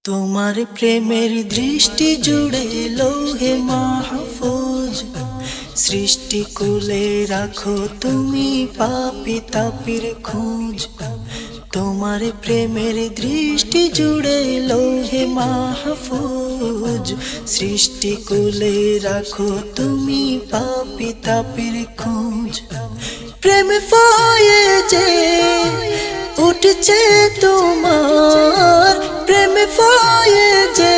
তোমার প্রেমের দৃষ্টি জুড়ে লোহে মাহফুজ, সৃষ্টি কুলে রাখো তুমি পাপী তাপির খোঁজ। তোমার প্রেমের দৃষ্টি জুড়ে লোহে মাহফুজ, সৃষ্টি কুলে রাখো তুমি পাপী তাপির খোঁজ। প্রেম ফয়েজে উঠছে তোমার, প্রেম ফয়েজে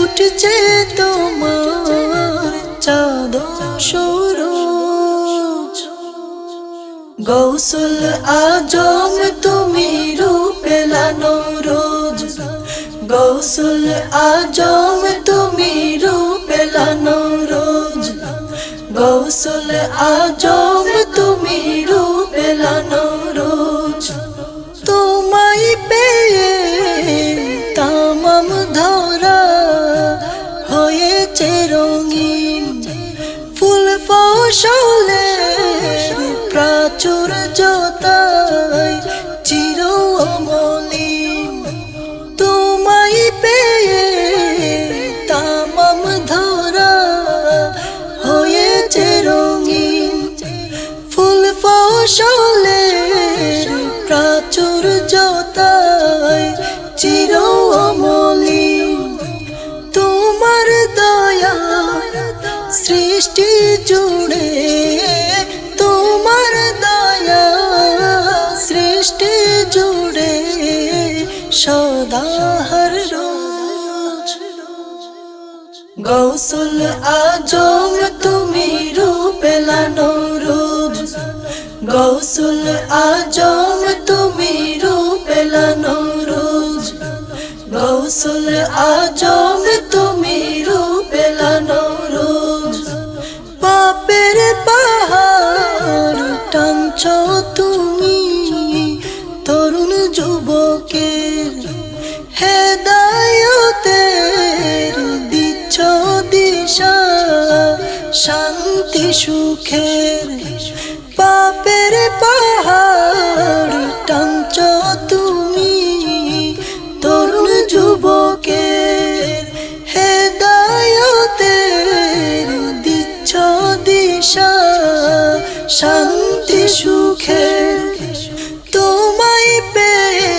উঠছে তোমার চাঁদ সুরজ। গৌসুল আজম তুমি রূপেলানো রোজ, গৌসুল আজম তুমি রূপেলানো রোজ, গৌসুল আজম তুমি রূপেলানো রোজ। তোমায় পেয়ে তামাম ধরা হয়েছে রঙিন, ফুল ফসলে প্রাচুর্যতায় চির অমলিন। তোমায় পেয়ে তামাম ধরা হয়েছে রঙিন, ফুল ফসলে প্রাচুর্যতায় চির অমলিন। তোমার দয়া সৃষ্টি জুড়ে, তোমার দয়া সৃষ্টি জুড়ে সদা হর রোজ। গৌসুল আজম তুমি রূপেলানো রোজ, গৌসুল আজম তুমি রূপেলানো রোজ, গৌসুল আজম তুমি রূপেলানো রোজ। পাপের পাহাড় টানছ তুমি তরুণ যুবকের, হেদায়েতের দিচ্ছ দিশা শান্তি সুখের। পাপের পাহাড় টানছ তুমি তরুণ যুবকের, হেদায়েতের দিচ্ছ দিশা শান্তি সুখের। তোমায় পেয়ে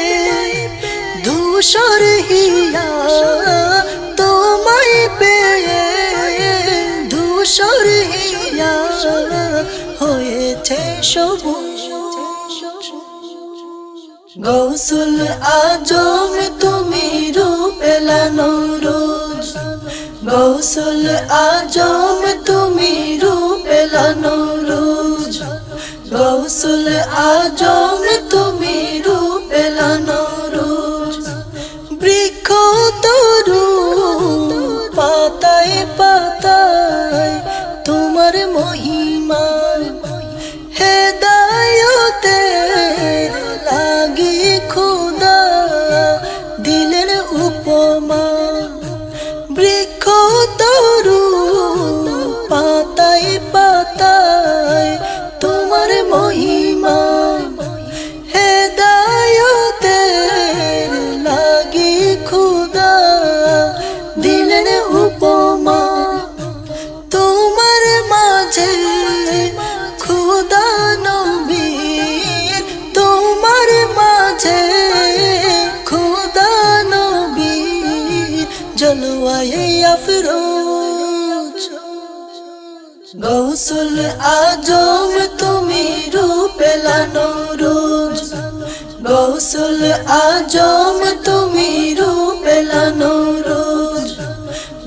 ধূসর হিয়া, তোমায় পেয়ে ধূসর হিয়া হয়েছে সবুজ। গৌসুল আজম তুমি রূপেলানো রোজ, গৌসুল আজম তুমি রূপেলানো রোজ, গৌসুল আজম তুমি রূপেলানো রোজ। বৃক্ষ তরু পাতায় পাতায় তোমার মহিমা, হেদায়েতের লাগি খোদা দিলেন উপমা। বৃক্ষ তরু পাতায় পাতায় তোমার মহিমা, হেদায়েতের লাগি খোদা দিলেন উপমা। তোমার মাঝে খোদা নবীর, তোমার মাঝে খোদা নবীর জলওয়ায়ে আফরোজ। গৌসুল আজম তুমি রূপেলানো রোজ, গৌসুল আজম তুমি রূপেলানো রোজ,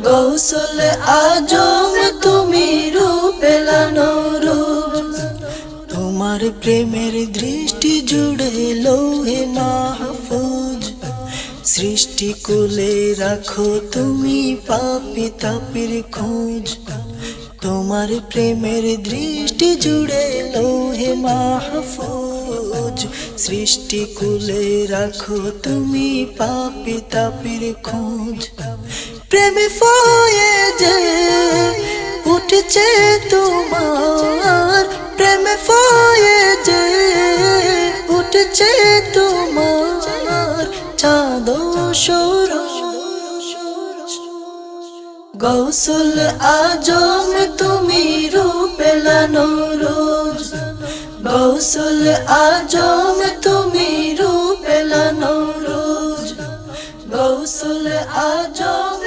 গৌসুল আজম তুমি রূপেলানো রোজ। তোমার প্রেমের দৃষ্টি জুড়ে লোহে মাহফুজ, সৃষ্টি কুলে রাখো তুমি পাপী তাপির খোঁজ। তোমার প্রেমের দৃষ্টি জুড়ে লোহে মাহফুজ, সৃষ্টি কুলে রাখো তুমি পাপী তাপির খোঁজ। প্রেম ফয়েজে উঠছে তোমার, প্রেম ফয়েজে উঠছে তোমার চাঁদ সূরজ। গৌসুল আজম তুমি রূপেলা নূরুজ, গৌসুল আজম তুমি রূপেলা নূরুজ, গৌসুল আজম